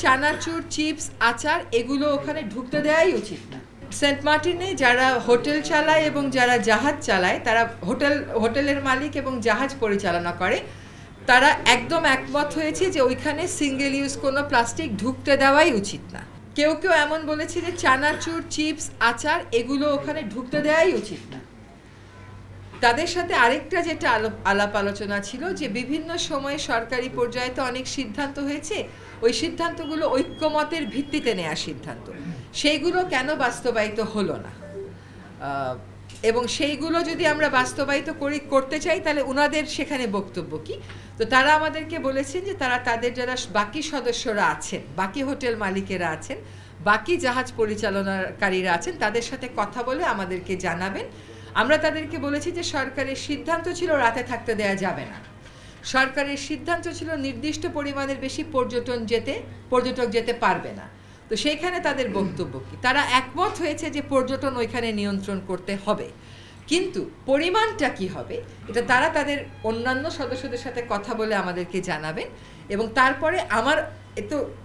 চানাচুর, chips, আচার এগুলো ওখানে ঢুকতে দেওয়াই উচিত না। সেন্ট মার্টিনে যারা হোটেল চালায় এবং যারা জাহাজ চালায়, তারা হোটেলের মালিক এবং জাহাজ পরিচালনা করে, তারা একদম একমত হয়েছে যে ওইখানে সিঙ্গেল ইউজ কোনো প্লাস্টিক ঢুকতে দেওয়াই উচিত না। কেউ কেউ এমন বলেছে যে চানাচুর, চিপস, আচার এগুলো ওখানে ঢুকতে দেওয়াই উচিত না। তাদের সাথে আরেকটা যেটা আলাপ আলোচনা ছিল যে বিভিন্ন সময়ে সরকারি পর্যায়ে তো অনেক সিদ্ধান্ত হয়েছে, ওই সিদ্ধান্তগুলো ঐক্যমতের ভিত্তিতে নেওয়া সিদ্ধান্ত, সেইগুলো কেন বাস্তবায়িত হলো না, এবং সেইগুলো যদি আমরা বাস্তবায়িত করতে চাই তাহলে ওনাদের সেখানে বক্তব্য কি। তো তারা আমাদেরকে বলেছেন যে তারা তাদের যারা বাকি সদস্যরা আছেন, বাকি হোটেল মালিকেরা আছেন, বাকি জাহাজ পরিচালনাকারীরা আছেন, তাদের সাথে কথা বলে আমাদেরকে জানাবেন। আমরা তাদেরকে বলেছি যে সরকারের সিদ্ধান্ত ছিল রাতে থাকতে দেয়া যাবে না, সরকারের সিদ্ধান্ত ছিল নির্দিষ্ট পরিমাণের বেশি পর্যটক যেতে পারবে না। তো সেইখানে তাদের বক্তব্য কি, তারা একমত হয়েছে যে পর্যটন ওইখানে নিয়ন্ত্রণ করতে হবে, কিন্তু পরিমাণটা কি হবে এটা তারা তাদের অন্যান্য সদস্যদের সাথে কথা বলে আমাদেরকে জানাবেন। এবং তারপরে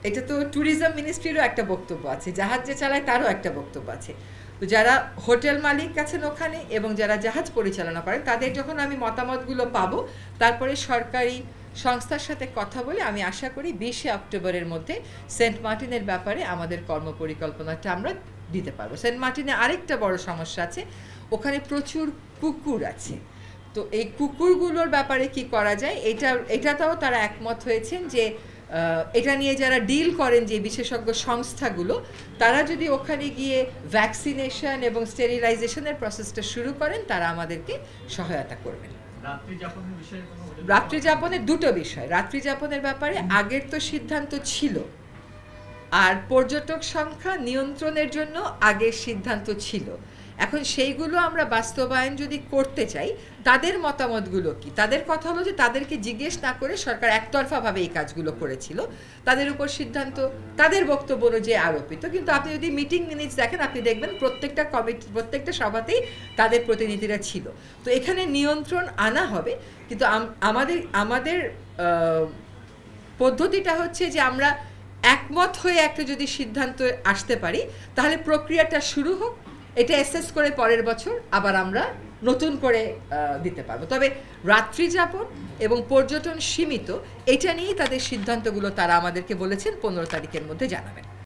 এটা তো ট্যুরিজম মিনিস্ট্রিরও একটা বক্তব্য আছে, জাহাজ যে চালায় তারও একটা বক্তব্য আছে। তো যারা হোটেল মালিক আছেন ওখানে এবং যারা জাহাজ পরিচালনা করেন, তাদের যখন আমি মতামতগুলো পাবো, তারপরে সরকারি সংস্থার সাথে কথা বলে আমি আশা করি 20শে অক্টোবরের মধ্যে সেন্ট মার্টিনের ব্যাপারে আমাদের কর্মপরিকল্পনাটা আমরা দিতে পারবো। সেন্ট মার্টিনে আরেকটা বড় সমস্যা আছে, ওখানে প্রচুর কুকুর আছে। তো এই কুকুরগুলোর ব্যাপারে কি করা যায়, এটাতেও তারা একমত হয়েছেন যে এটা নিয়ে যারা ডিল করেন যে বিশেষজ্ঞ সংস্থাগুলো, তারা যদি ওখানে গিয়ে ভ্যাকসিনেশন এবং স্টেরিলাইজেশনের প্রসেসটা শুরু করেন, তারা আমাদেরকে সহায়তা করবেন। রাত্রিযাপনের দুটো বিষয়, রাত্রিযাপনের ব্যাপারে আগের তো সিদ্ধান্ত ছিল, আর পর্যটক সংখ্যা নিয়ন্ত্রণের জন্য আগের সিদ্ধান্ত ছিল। এখন সেইগুলো আমরা বাস্তবায়ন যদি করতে চাই, তাদের মতামতগুলো কি, তাদের কথা হলো যে তাদেরকে জিজ্ঞেস না করে সরকার একতরফাভাবে এই কাজগুলো করেছিল, তাদের উপর সিদ্ধান্ত তাদের বক্তব্য অনুযায়ী আরোপিত। কিন্তু আপনি যদি মিটিং মিনিটস দেখেন, আপনি দেখবেন প্রত্যেকটা সভাতেই তাদের প্রতিনিধিরা ছিল। তো এখানে নিয়ন্ত্রণ আনা হবে, কিন্তু আমাদের পদ্ধতিটা হচ্ছে যে আমরা একমত হয়ে একটা যদি সিদ্ধান্ত আসতে পারি, তাহলে প্রক্রিয়াটা শুরু হোক, এটা অ্যাসেস করে পরের বছর আবার আমরা নতুন করে দিতে পারবো। তবে রাত্রিযাপন এবং পর্যটন সীমিত, এটা নিয়েই তাদের সিদ্ধান্তগুলো তারা আমাদেরকে বলেছেন 15 তারিখের মধ্যে জানাবেন।